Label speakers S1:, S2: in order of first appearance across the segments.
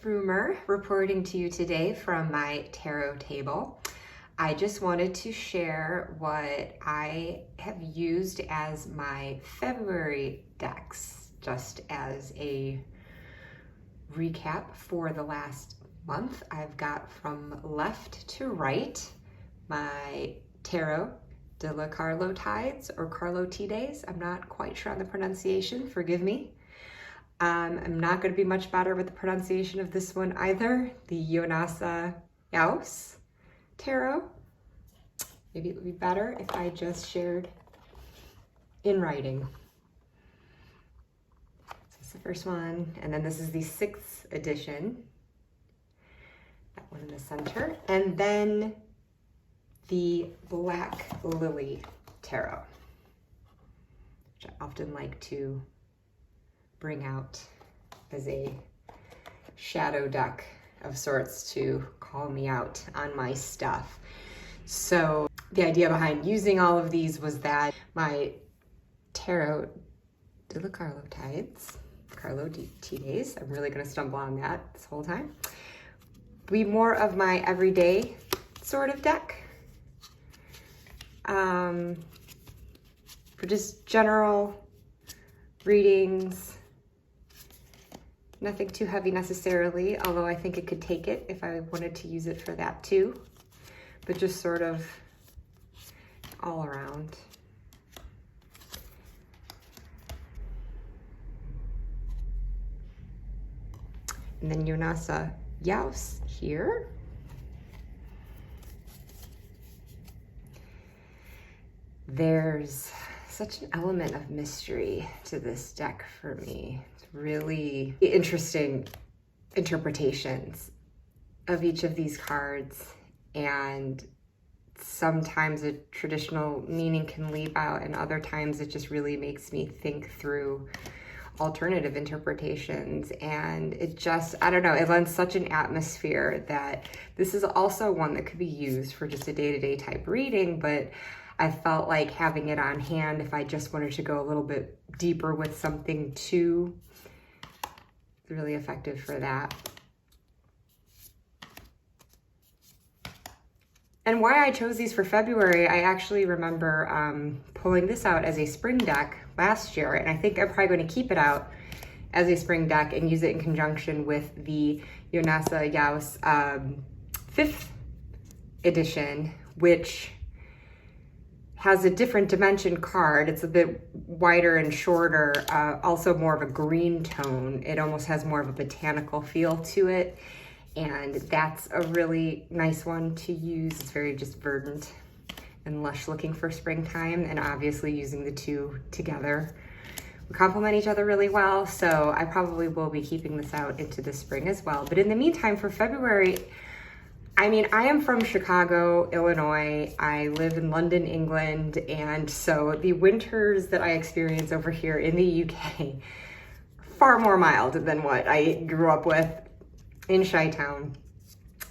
S1: Broomer reporting to you today from my tarot table. I just wanted to share what I have used as my February decks, just as a recap for the last month. I've got from left to right my Tarot de la Carlo Tides or Carlo Tides. I'm not quite sure on the pronunciation, forgive me. I'm not going to be much better with the pronunciation of this one either. The Yonasa Yaos Tarot. Maybe it would be better if I just shared in writing. So this is the first one, and then this is the 6th edition. That one in the center. And then the Black Lily Tarot, which I often like to bring out as a shadow deck of sorts to call me out on my stuff. So the idea behind using all of these was that my Tarot de la Carlo Tides, Carlo Tides, I'm really gonna stumble on that this whole time, be more of my everyday sort of deck. For just general readings, nothing too heavy necessarily, although I think it could take it if I wanted to use it for that too, but just sort of all around. And then Yonasa Yaos here. There's such an element of mystery to this deck for me. It's really interesting interpretations of each of these cards, and sometimes a traditional meaning can leap out, and other times it just really makes me think through alternative interpretations. And it just, I don't know, it lends such an atmosphere that this is also one that could be used for just a day-to-day type reading, but I felt like having it on hand if I just wanted to go a little bit deeper with something too. It's really effective for that. And why I chose these for February, I actually remember pulling this out as a spring deck last year, and I think I'm probably going to keep it out as a spring deck and use it in conjunction with the Yonasa Yaos 5th edition, which has a different dimension card. It's a bit wider and shorter, also more of a green tone. It almost has more of a botanical feel to it, and that's a really nice one to use. It's very just verdant and lush looking for springtime, and obviously using the two together we complement each other really well, so I probably will be keeping this out into the spring as well. But in the meantime, for February, I mean, I am from Chicago, Illinois. I live in London, England, and so the winters that I experience over here in the UK are far more mild than what I grew up with in Chi-Town.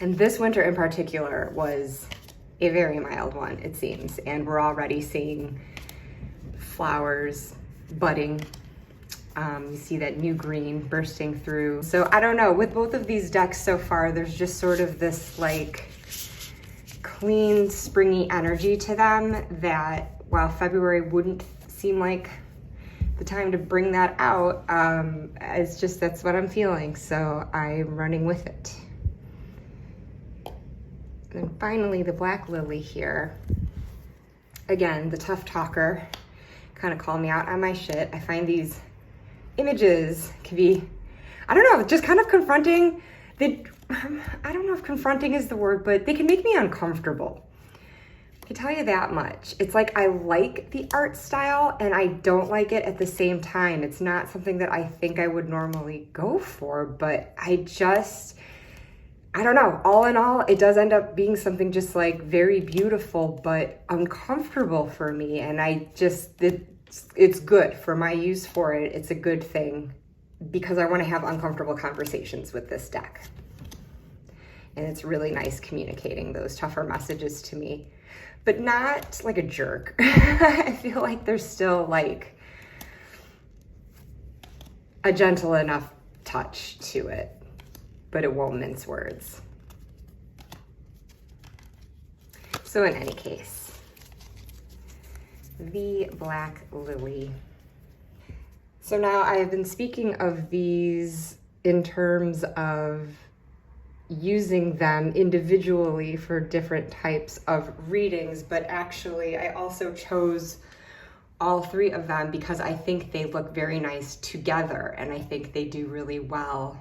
S1: And this winter in particular was a very mild one, it seems, and we're already seeing flowers budding. You see that new green bursting through. So I don't know, with both of these decks so far, there's just sort of this like clean, springy energy to them that while February wouldn't seem like the time to bring that out, it's just, that's what I'm feeling. So I'm running with it. And then finally, the Black Lily here. Again, the tough talker, kind of call me out on my shit. I find these images can be, I don't know, just kind of confronting. I don't know if confronting is the word, but they can make me uncomfortable. I can tell you that much. It's like I like the art style and I don't like it at the same time. It's not something that I think I would normally go for, but I don't know. All in all, it does end up being something just like very beautiful, but uncomfortable for me. And it's good for my use for it. It's a good thing because I want to have uncomfortable conversations with this deck. And it's really nice communicating those tougher messages to me, but not like a jerk. I feel like there's still like a gentle enough touch to it. but it won't mince words. So in any case, the Black Lily. So now I have been speaking of these in terms of using them individually for different types of readings, but actually I also chose all three of them because I think they look very nice together, and I think they do really well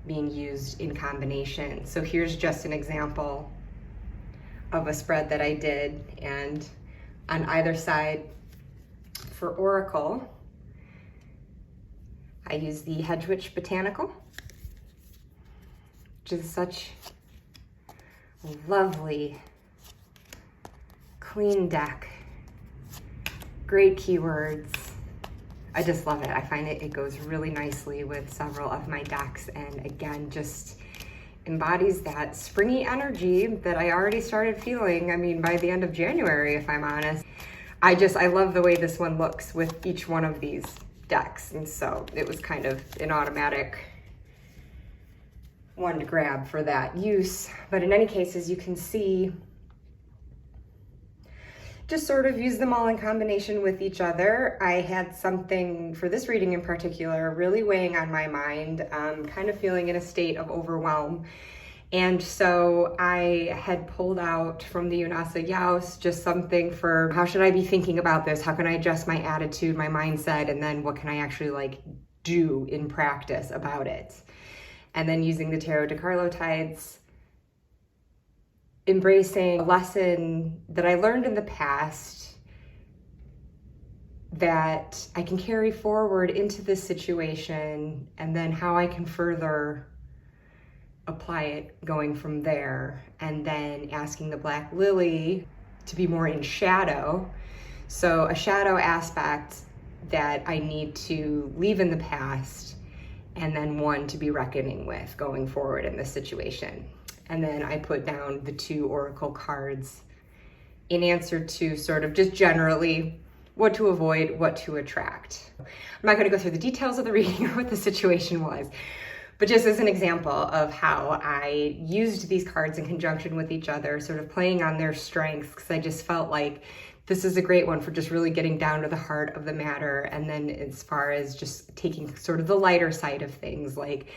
S1: being used in combination. So here's just an example of a spread that I did, and on either side for Oracle, I use the Hedgewitch Botanical, which is such a lovely, clean deck. Great keywords. I just love it. I find it goes really nicely with several of my decks, and again, just embodies that springy energy that I already started feeling, I mean, by the end of January, if I'm honest. I love the way this one looks with each one of these decks, and so it was kind of an automatic one to grab for that use. But in any case, as you can see, just sort of use them all in combination with each other. I had something for this reading in particular really weighing on my mind, kind of feeling in a state of overwhelm. And so I had pulled out from the Unasa Yaus just something for how should I be thinking about this? How can I adjust my attitude, my mindset, and then what can I actually like do in practice about it? And then using the Tarot de Carlo tides, embracing a lesson that I learned in the past that I can carry forward into this situation, and then how I can further apply it going from there. And then asking the Black Lily to be more in shadow. So a shadow aspect that I need to leave in the past, and then one to be reckoning with going forward in this situation. And then I put down the two oracle cards in answer to sort of just generally what to avoid, what to attract. I'm not going to go through the details of the reading or what the situation was, but just as an example of how I used these cards in conjunction with each other, sort of playing on their strengths, because I just felt like this is a great one for just really getting down to the heart of the matter. And then as far as just taking sort of the lighter side of things, like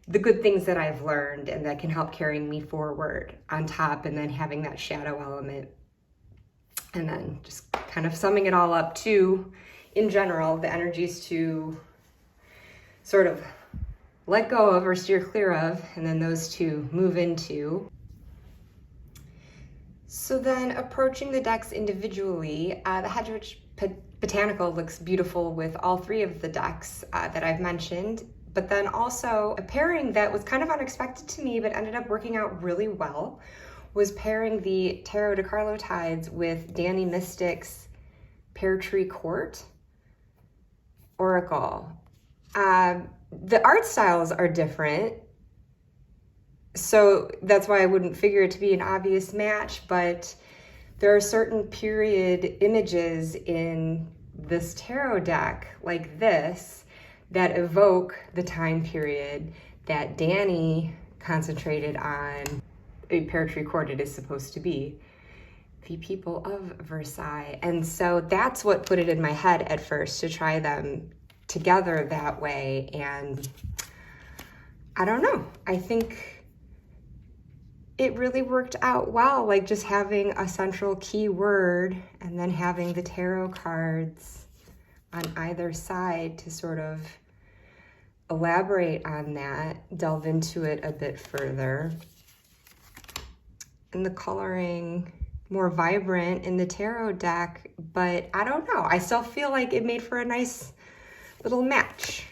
S1: the good things that I've learned and that can help carrying me forward on top, and then having that shadow element. And then just kind of summing it all up to, in general, the energies to sort of let go of or steer clear of, and then those two move into. So then approaching the decks individually, the Hedgewitch Botanical looks beautiful with all three of the decks that I've mentioned, but then also a pairing that was kind of unexpected to me but ended up working out really well was pairing the Tarot de Carlo tides with Danny Mystic's Pear Tree Court Oracle. The art styles are different, so that's why I wouldn't figure it to be an obvious match, but there are certain period images in this tarot deck like this that evoke the time period that Danny concentrated on. A Pear Tree Court, it is supposed to be the people of Versailles. And so that's what put it in my head at first to try them together that way. And I don't know, I think it really worked out well, like just having a central key word and then having the tarot cards on either side to sort of elaborate on that, delve into it a bit further. And the coloring more vibrant in the tarot deck, but I don't know, I still feel like it made for a nice little match.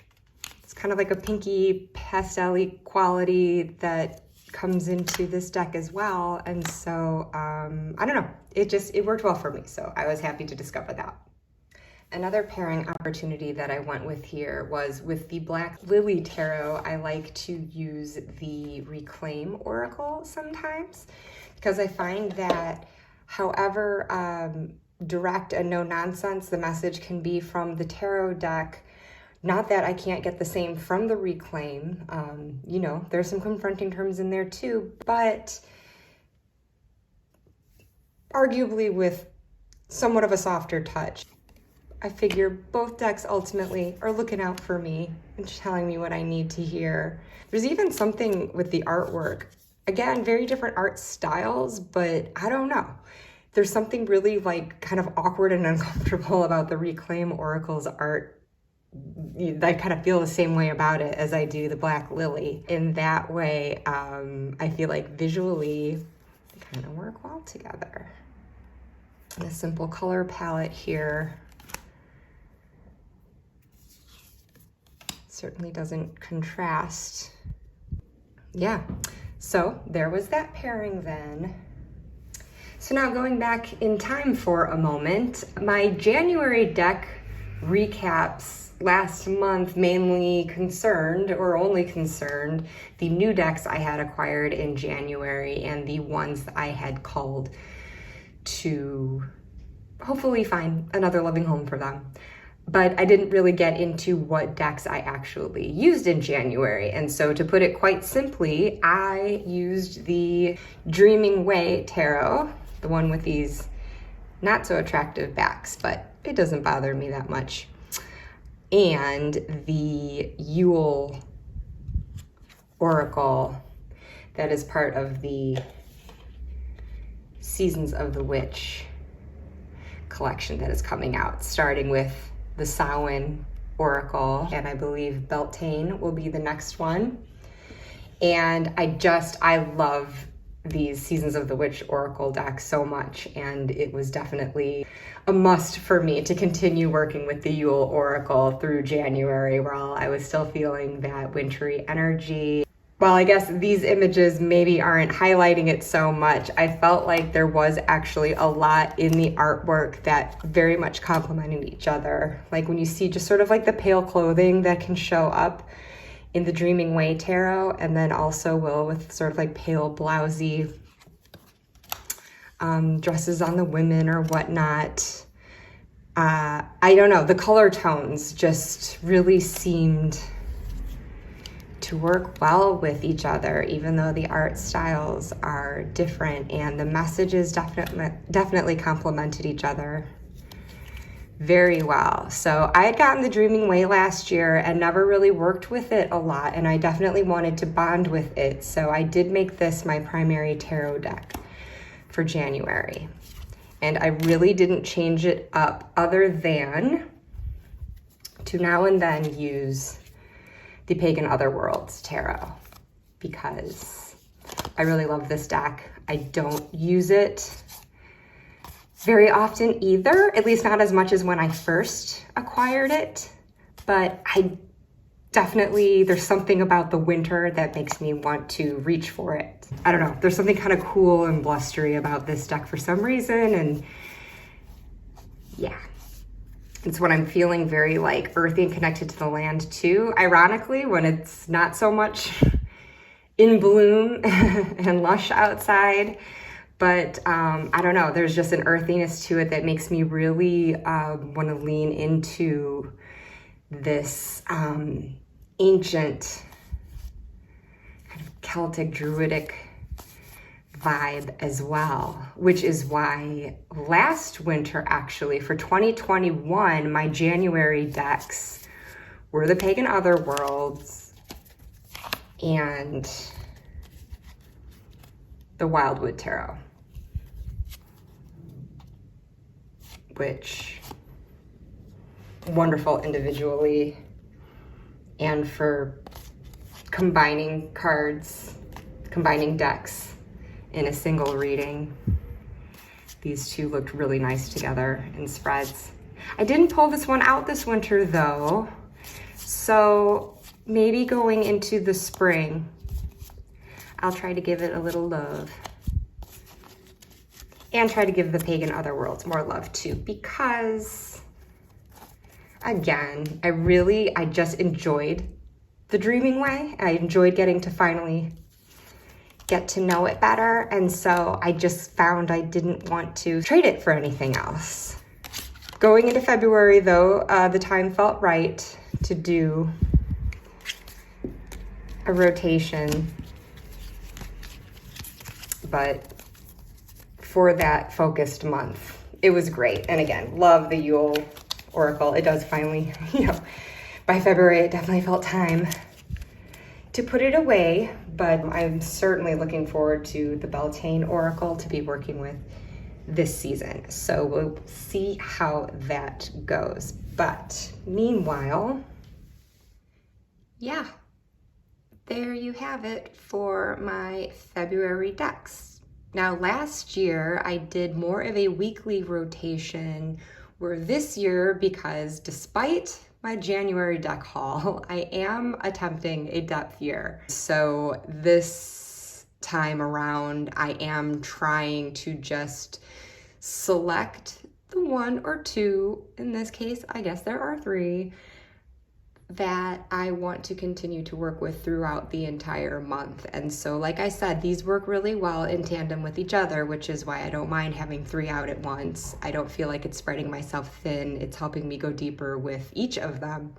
S1: It's kind of like a pinky pastel-y quality that comes into this deck as well. And so I don't know, it worked well for me, so I was happy to discover that. Another pairing opportunity that I went with here was with the Black Lily Tarot. I like to use the Reclaim Oracle sometimes, because I find that however direct and no nonsense the message can be from the tarot deck, Not that I can't get the same from the Reclaim. You know, there's some confronting terms in there too, but arguably with somewhat of a softer touch. I figure both decks ultimately are looking out for me and telling me what I need to hear. There's even something with the artwork. Again, very different art styles, but I don't know. There's something really like kind of awkward and uncomfortable about the Reclaim Oracle's art. I kind of feel the same way about it as I do the Black Lily. In that way, I feel like visually they kind of work well together. A simple color palette here certainly doesn't contrast. Yeah, so there was that pairing then. So now going back in time for a moment, my January deck recaps last month mainly concerned, or only concerned, the new decks I had acquired in January and the ones that I had culled to hopefully find another loving home for them. But I didn't really get into what decks I actually used in January. And so to put it quite simply, I used the Dreaming Way Tarot, the one with these not so attractive backs, but it doesn't bother me that much, and the Yule Oracle that is part of the Seasons of the Witch collection that is coming out, starting with the Samhain Oracle, and I believe Beltane will be the next one. And I love these Seasons of the Witch Oracle decks so much, and it was definitely a must for me to continue working with the Yule Oracle through January while I was still feeling that wintry energy. While I guess these images maybe aren't highlighting it so much, I felt like there was actually a lot in the artwork that very much complemented each other. Like when you see just sort of like the pale clothing that can show up in the Dreaming Way Tarot, and then also will with sort of like pale blousy dresses on the women or whatnot. I don't know, the color tones just really seemed to work well with each other, even though the art styles are different, and the messages definitely complemented each other very well. So I had gotten the Dreaming Way last year and never really worked with it a lot, and I definitely wanted to bond with it. So I did make this my primary tarot deck for January. And I really didn't change it up other than to now and then use the Pagan Otherworlds Tarot, because I really love this deck. I don't use it very often either, at least not as much as when I first acquired it, but there's something about the winter that makes me want to reach for it. I don't know, there's something kind of cool and blustery about this deck for some reason, and yeah. It's when I'm feeling very like earthy and connected to the land too. Ironically, when it's not so much in bloom and lush outside, but I don't know, there's just an earthiness to it that makes me really want to lean into this ancient kind of Celtic Druidic vibe as well, which is why last winter, actually for 2021, my January decks were the Pagan Otherworlds and the Wildwood Tarot, which wonderful individually and for combining cards, combining decks in a single reading. These two looked really nice together in spreads. I didn't pull this one out this winter though, so maybe going into the spring, I'll try to give it a little love and try to give the Pagan Otherworlds more love too, because again, I just enjoyed the Dreaming Way. I enjoyed getting to finally get to know it better, and so I just found I didn't want to trade it for anything else. Going into February though, the time felt right to do a rotation, but for that focused month, it was great. And again, love the Yule Oracle. It does finally, by February, it definitely felt time to put it away, but I'm certainly looking forward to the Beltane Oracle to be working with this season. So we'll see how that goes. But meanwhile, yeah, there you have it for my February decks. Now last year I did more of a weekly rotation, where this year, because despite my January deck haul, I am attempting a depth year. So this time around, I am trying to just select the one or two, in this case, I guess there are three, that I want to continue to work with throughout the entire month. And so, like I said, these work really well in tandem with each other, which is why I don't mind having 3 out at once. I don't feel like it's spreading myself thin. It's helping me go deeper with each of them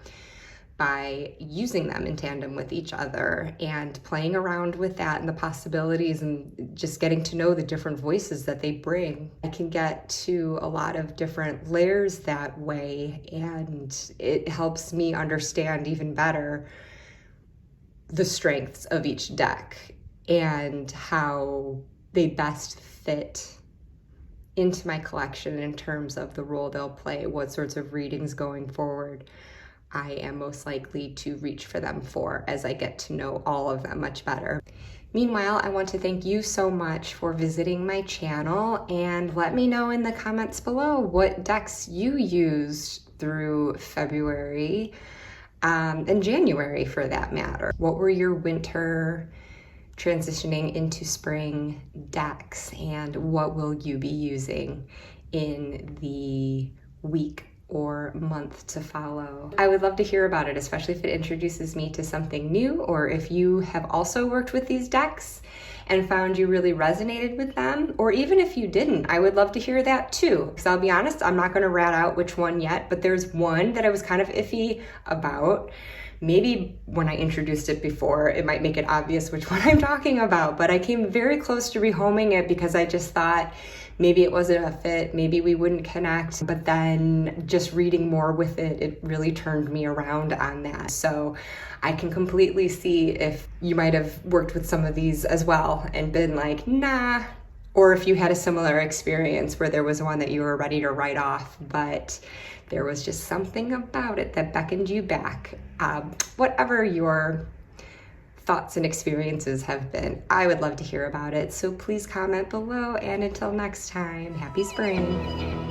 S1: by using them in tandem with each other and playing around with that and the possibilities and just getting to know the different voices that they bring. I can get to a lot of different layers that way, and it helps me understand even better the strengths of each deck and how they best fit into my collection in terms of the role they'll play, what sorts of readings going forward I am most likely to reach for them for as I get to know all of them much better. Meanwhile, I want to thank you so much for visiting my channel, and let me know in the comments below what decks you used through February and January for that matter. What were your winter transitioning into spring decks, and what will you be using in the week or month to follow? I would love to hear about it, especially if it introduces me to something new, or if you have also worked with these decks and found you really resonated with them, or even if you didn't, I would love to hear that too. Because I'll be honest, I'm not going to rat out which one yet, but there's one that I was kind of iffy about. Maybe when I introduced it before, it might make it obvious which one I'm talking about, but I came very close to rehoming it because I just thought maybe it wasn't a fit, maybe we wouldn't connect, but then just reading more with it, it really turned me around on that. So I can completely see if you might have worked with some of these as well and been like, nah, or if you had a similar experience where there was one that you were ready to write off, but there was just something about it that beckoned you back. Whatever your thoughts and experiences have been, I would love to hear about it. So please comment below, and until next time, happy spring.